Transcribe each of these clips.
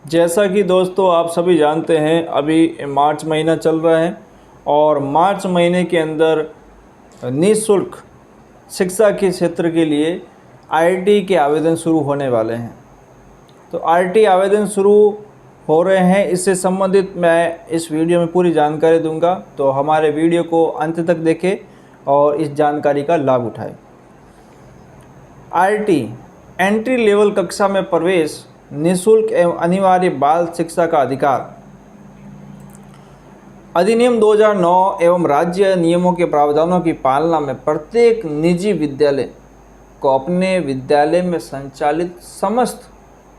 जैसा कि दोस्तों आप सभी जानते हैं, अभी मार्च महीना चल रहा है और मार्च महीने के अंदर निःशुल्क शिक्षा के क्षेत्र के लिए आईआईटी के आवेदन शुरू होने वाले हैं। तो आईआईटी आवेदन शुरू हो रहे हैं, इससे संबंधित मैं इस वीडियो में पूरी जानकारी दूंगा। तो हमारे वीडियो को अंत तक देखें और इस जानकारी का लाभ उठाएं। आईआईटी एंट्री लेवल कक्षा में प्रवेश, निःशुल्क एवं अनिवार्य बाल शिक्षा का अधिकार। अधिनियम 2009 एवं राज्य नियमों के प्रावधानों की पालना में प्रत्येक निजी विद्यालय को अपने विद्यालय में संचालित समस्त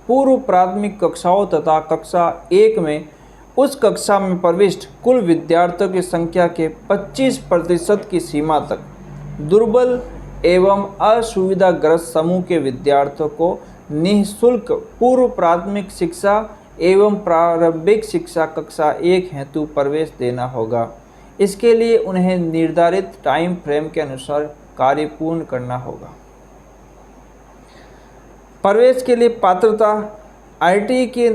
पूर्व प्राथमिक कक्षाओं तथा कक्षा 1 में उस कक्षा में प्रविष्ट कुल विद्यार्थियों की संख्या के 25% की सीमा तक दुर्बल एवं असुविधाग्रस्त समूह के विद्यार्थियों को निःशुल्क पूर्व प्राथमिक शिक्षा एवं प्रारंभिक शिक्षा कक्षा 1 हेतु प्रवेश देना होगा। इसके लिए उन्हें निर्धारित टाइम फ्रेम के अनुसार कार्य पूर्ण करना होगा। प्रवेश के लिए पात्रता। आईआईटी के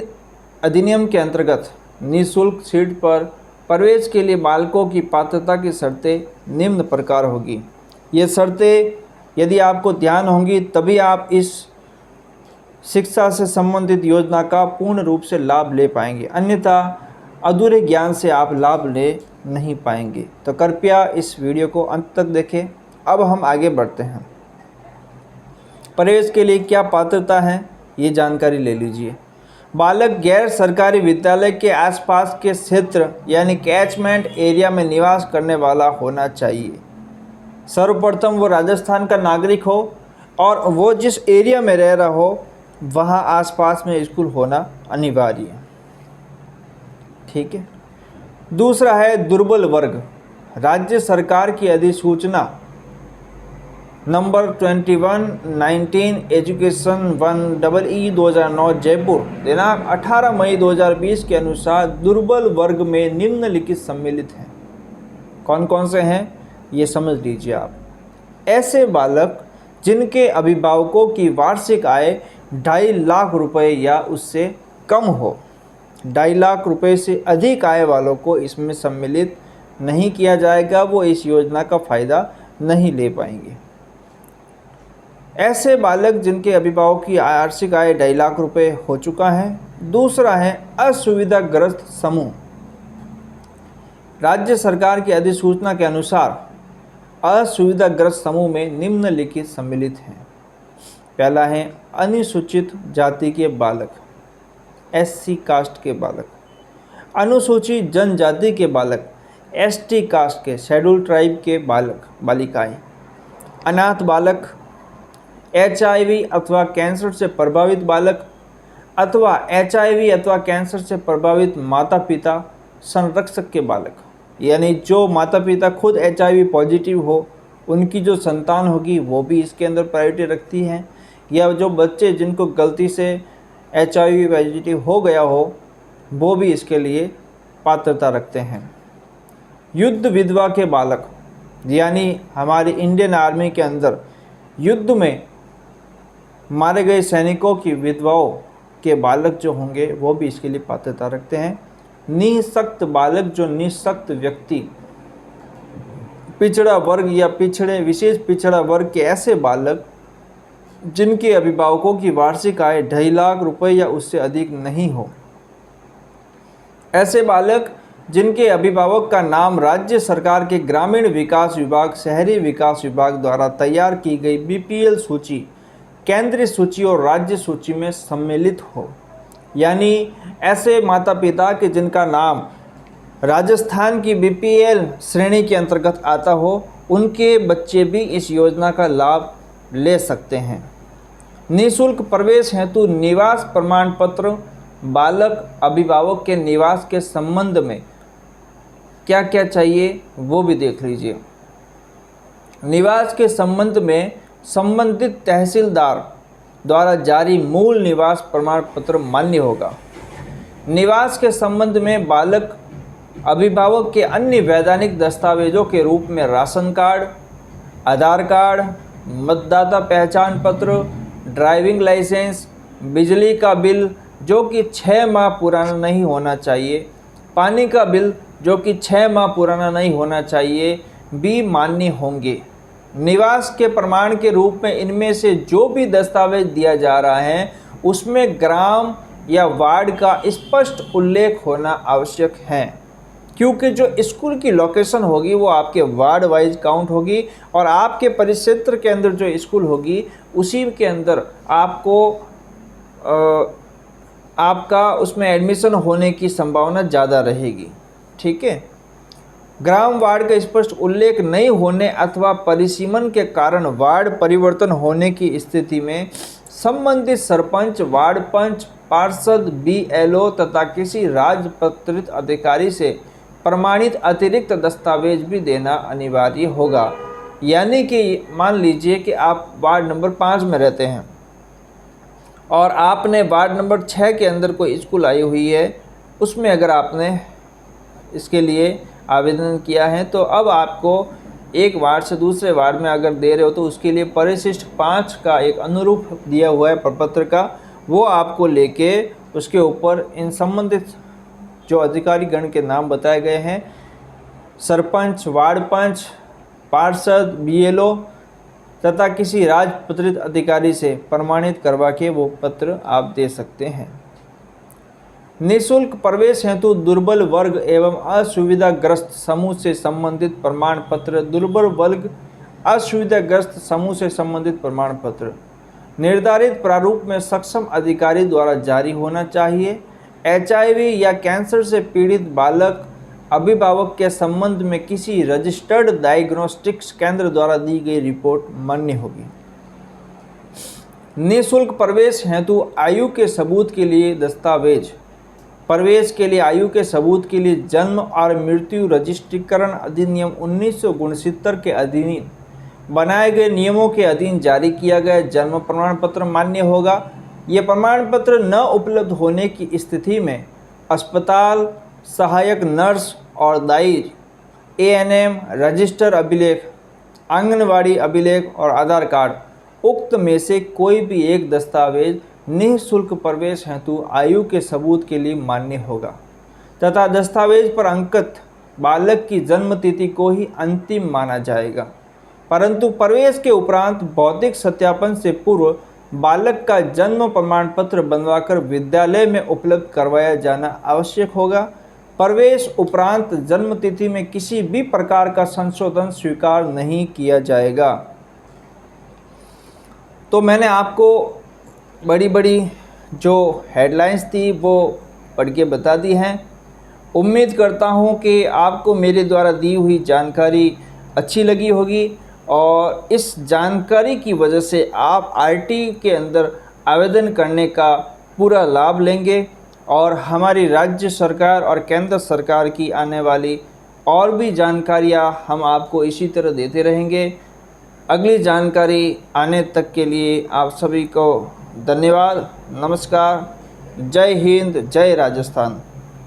अधिनियम के अंतर्गत निःशुल्क सीट पर प्रवेश के लिए बालकों की पात्रता की शर्तें निम्न प्रकार होगी। ये शर्तें यदि आपको ध्यान होंगी तभी आप इस शिक्षा से संबंधित योजना का पूर्ण रूप से लाभ ले पाएंगे, अन्यथा अधूरे ज्ञान से आप लाभ ले नहीं पाएंगे। तो कृपया इस वीडियो को अंत तक देखें। अब हम आगे बढ़ते हैं। प्रवेश के लिए क्या पात्रता है, ये जानकारी ले लीजिए। बालक गैर सरकारी विद्यालय के आसपास के क्षेत्र यानी कैचमेंट एरिया में निवास करने वाला होना चाहिए। सर्वप्रथम वो राजस्थान का नागरिक हो और वो जिस एरिया में रह रहा हो वहाँ आसपास में स्कूल होना अनिवार्य है। ठीक है। दूसरा है दुर्बल वर्ग। राज्य सरकार की अधिसूचना नंबर 21/19 एजुकेशन 1EE 2009 जयपुर दिनांक 18 मई 2020 के अनुसार दुर्बल वर्ग में निम्नलिखित सम्मिलित हैं। कौन कौन से हैं ये समझ लीजिए आप। ऐसे बालक जिनके अभिभावकों की वार्षिक आय 2.5 लाख रुपए या उससे कम हो। 2.5 लाख रुपए से अधिक आय वालों को इसमें सम्मिलित नहीं किया जाएगा, वो इस योजना का फ़ायदा नहीं ले पाएंगे। ऐसे बालक जिनके अभिभावकों की वार्षिक आय 2.5 लाख रुपए हो चुका है। दूसरा है असुविधाग्रस्त समूह। राज्य सरकार की अधिसूचना के अनुसार असुविधाग्रस्त समूह में निम्नलिखित सम्मिलित हैं। पहला है अनुसूचित जाति के बालक, SC कास्ट के बालक, अनुसूचित जनजाति के बालक, ST कास्ट के, शेड्यूल ट्राइब के बालक बालिकाएं, अनाथ बालक, HIV अथवा कैंसर से प्रभावित बालक अथवा HIV अथवा कैंसर से प्रभावित माता पिता संरक्षक के बालक, यानी जो माता पिता खुद HIV पॉजिटिव हो उनकी जो संतान होगी वो भी इसके अंदर प्रायोरिटी रखती हैं, या जो बच्चे जिनको गलती से HIV पॉजिटिव हो गया हो वो भी इसके लिए पात्रता रखते हैं। युद्ध विधवा के बालक, यानी हमारी इंडियन आर्मी के अंदर युद्ध में मारे गए सैनिकों की विधवाओं के बालक जो होंगे वो भी इसके लिए पात्रता रखते हैं। निःशक्त बालक, जो निःशक्त व्यक्ति, पिछड़ा वर्ग या विशेष पिछड़ा वर्ग के ऐसे बालक जिनके अभिभावकों की वार्षिक आय 2.5 लाख रुपए या उससे अधिक नहीं हो। ऐसे बालक जिनके अभिभावक का नाम राज्य सरकार के ग्रामीण विकास विभाग, शहरी विकास विभाग द्वारा तैयार की गई BPL सूची, केंद्रीय सूची और राज्य सूची में सम्मिलित हो। यानी ऐसे माता पिता के जिनका नाम राजस्थान की BPL श्रेणी के अंतर्गत आता हो, उनके बच्चे भी इस योजना का लाभ ले सकते हैं। निःशुल्क प्रवेश हेतु निवास प्रमाण पत्र। बालक अभिभावक के निवास के संबंध में क्या क्या चाहिए वो भी देख लीजिए। निवास के संबंध में संबंधित तहसीलदार द्वारा जारी मूल निवास प्रमाण पत्र मान्य होगा। निवास के संबंध में बालक अभिभावक के अन्य वैधानिक दस्तावेजों के रूप में राशन कार्ड, आधार कार्ड, मतदाता पहचान पत्र, ड्राइविंग लाइसेंस, बिजली का बिल, जो कि 6 माह पुराना नहीं होना चाहिए। पानी का बिल जो कि 6 माह पुराना नहीं होना चाहिए भी मान्य होंगे। निवास के प्रमाण के रूप में इनमें से जो भी दस्तावेज दिया जा रहा है उसमें ग्राम या वार्ड का स्पष्ट उल्लेख होना आवश्यक है, क्योंकि जो स्कूल की लोकेशन होगी वो आपके वार्ड वाइज काउंट होगी और आपके परिक्षेत्र के अंदर जो स्कूल होगी उसी के अंदर आपको आपका उसमें एडमिशन होने की संभावना ज़्यादा रहेगी। ठीक है। ग्राम वार्ड का स्पष्ट उल्लेख नहीं होने अथवा परिसीमन के कारण वार्ड परिवर्तन होने की स्थिति में संबंधित सरपंच, वार्ड पंच, पार्षद, BLO तथा किसी राजपत्रित अधिकारी से प्रमाणित अतिरिक्त दस्तावेज भी देना अनिवार्य होगा। यानी कि मान लीजिए कि आप वार्ड नंबर 5 में रहते हैं और आपने वार्ड नंबर 6 के अंदर कोई स्कूल आई हुई है, उसमें अगर आपने इसके लिए आवेदन किया है तो अब आपको एक वार्ड से दूसरे वार्ड में अगर दे रहे हो तो उसके लिए परिशिष्ट 5 का एक अनुरूप दिया हुआ है प्रपत्र का, वो आपको लेके उसके ऊपर इन संबंधित जो अधिकारी गण के नाम बताए गए हैं, सरपंच, वार्ड पंच, पार्षद, BLO तथा किसी राजपत्रित अधिकारी से प्रमाणित करवा के वो पत्र आप दे सकते हैं। निःशुल्क प्रवेश हेतु दुर्बल वर्ग एवं असुविधाग्रस्त समूह से संबंधित प्रमाण पत्र। दुर्बल वर्ग, असुविधाग्रस्त समूह से संबंधित प्रमाण पत्र निर्धारित प्रारूप में सक्षम अधिकारी द्वारा जारी होना चाहिए। HIV या कैंसर से पीड़ित बालक अभिभावक के संबंध में किसी रजिस्टर्ड डायग्नोस्टिक्स केंद्र द्वारा दी गई रिपोर्ट मान्य होगी। निःशुल्क प्रवेश हेतु आयु के सबूत के लिए दस्तावेज। प्रवेश के लिए आयु के सबूत के लिए जन्म और मृत्यु रजिस्ट्रीकरण अधिनियम 1969 के अधीन बनाए गए नियमों के अधीन जारी किया गया जन्म प्रमाण पत्र मान्य होगा। ये प्रमाण पत्र न उपलब्ध होने की स्थिति में अस्पताल, सहायक नर्स और दाई, ANM, रजिस्टर अभिलेख, आंगनवाड़ी अभिलेख और आधार कार्ड उक्त में से कोई भी एक दस्तावेज निःशुल्क प्रवेश हेतु आयु के सबूत के लिए मान्य होगा तथा दस्तावेज पर अंकित बालक की जन्म तिथि को ही अंतिम माना जाएगा। परंतु प्रवेश के उपरांत भौतिक सत्यापन से पूर्व बालक का जन्म प्रमाण पत्र बनवाकर विद्यालय में उपलब्ध करवाया जाना आवश्यक होगा। प्रवेश उपरांत जन्म तिथि में किसी भी प्रकार का संशोधन स्वीकार नहीं किया जाएगा। तो मैंने आपको बड़ी बड़ी जो हेडलाइंस थी वो पढ़ के बता दी हैं। उम्मीद करता हूँ कि आपको मेरे द्वारा दी हुई जानकारी अच्छी लगी होगी और इस जानकारी की वजह से आप RT के अंदर आवेदन करने का पूरा लाभ लेंगे और हमारी राज्य सरकार और केंद्र सरकार की आने वाली और भी जानकारियाँ हम आपको इसी तरह देते रहेंगे। अगली जानकारी आने तक के लिए आप सभी को धन्यवाद। नमस्कार। जय हिंद, जय राजस्थान।